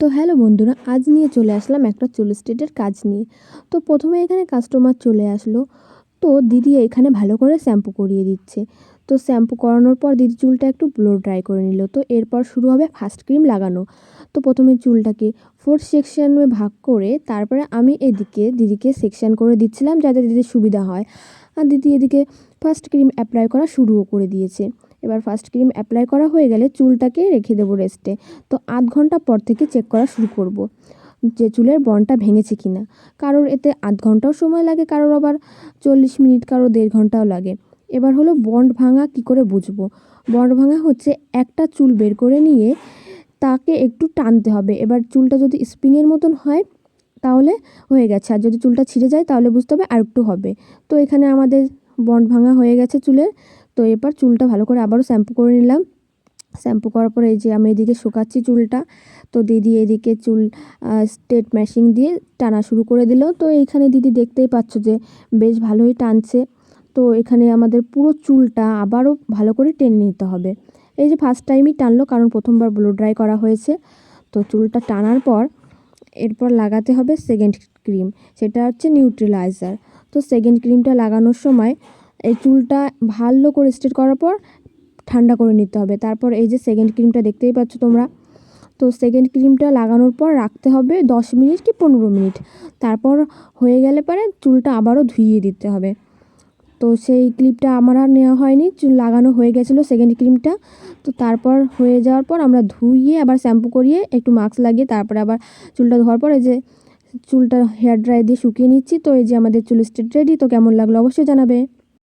তো হ্যালো বন্ধুরা, আজ নিয়ে চলে আসলাম একটা চুল স্ট্রেটের কাজ নিয়ে। তো প্রথমে এখানে কাস্টমার চলে আসলো। তো দিদি এখানে ভালো করে শ্যাম্পু করিয়ে দিচ্ছে। তো শ্যাম্পু করানোর পর দিদি চুলটা একটু ব্লো ড্রাই করে নিল। তো এরপর শুরু হবে ফার্স্ট ক্রিম লাগানো। তো প্রথমে চুলটাকে 4 সেকশনে ভাগ করে তারপরে আমি এদিকে দিদিকে সেকশন করে দিচ্ছিলাম যাতে দিদির সুবিধা হয়। আর দিদি এদিকে ফার্স্ট ক্রিম অ্যাপ্লাই করা শুরুও করে দিয়েছে। এবার ফার্স্ট ক্রিম অ্যাপ্লাই করা হয়ে গেলে চুলটাকে রেখে দেবো রেস্টে। তো আধ ঘন্টা পর থেকে চেক করা শুরু করব যে চুলের বন্ডটা ভেঙেছে কিনা। কারোর এতে আধ ঘন্টাও সময় লাগে, কারোর আবার 40 মিনিট, কারোর 1.5 ঘন্টাও লাগে। এবার হলো বন্ড ভাঙা কি করে বুঝবো। বন্ড ভাঙা হচ্ছে একটা চুল বের করে নিয়ে তাকে একটু টানতে হবে। এবার চুলটা যদি স্প্রিংয়ের মতন হয় তাহলে হয়ে গেছে, আর যদি চুলটা ছিঁড়ে যায় তাহলে বুঝতে হবে আর একটু হবে। তো এখানে আমাদের বন্ড ভাঙা হয়ে গেছে চুলের। তো এবার চুলটা ভালো করে আবারও শ্যাম্পু করে নিলাম। শ্যাম্পু করার পরে এই যে আমি এদিকে শুকাচ্ছি চুলটা। তো দিদি এদিকে চুল স্ট্রেট মেশিন দিয়ে টানা শুরু করে দিল। তো এইখানে দিদি দেখতেই পাচ্ছ যে বেশ ভালোই টানছে। তো এখানে আমাদের পুরো চুলটা আবারও ভালো করে টেনে নিতে হবে। এই যে ফার্স্ট টাইমই টানলো, কারণ প্রথমবার ব্লো ড্রাই করা হয়েছে। তো চুলটা টানার পর এরপর লাগাতে হবে সেকেন্ড ক্রিম, সেটা হচ্ছে নিউট্রিলাইজার। তো সেকেন্ড ক্রিমটা লাগানোর সময় এই চুলটা ভালো করে স্ট্রেট করার পর ঠান্ডা করে নিতে হবে। তারপর এই যে সেকেন্ড ক্রিমটা দেখতেই পাচ্ছ তোমরা। তো সেকেন্ড ক্রিমটা লাগানোর পর রাখতে হবে 10 মিনিট কি 15 মিনিট। তারপর হয়ে গেলে পরে চুলটা আবারও ধুইয়ে দিতে হবে। তো সেই ক্লিপটা আমার আর নেওয়া হয়নি, চুল লাগানো হয়ে গেছিলো সেকেন্ড ক্রিমটা। তো তারপর হয়ে যাওয়ার পর আমরা ধুইয়ে আবার শ্যাম্পু করিয়ে একটু মাস্ক লাগিয়ে তারপরে আবার চুলটা ধোয়ার পর এই যে চুলটা হেয়ার ড্রাই দিয়ে শুকিয়ে নিচ্ছি। তো এই যে আমাদের চুল স্ট্রেট রেডি। তো কেমন লাগলো অবশ্যই জানাবে।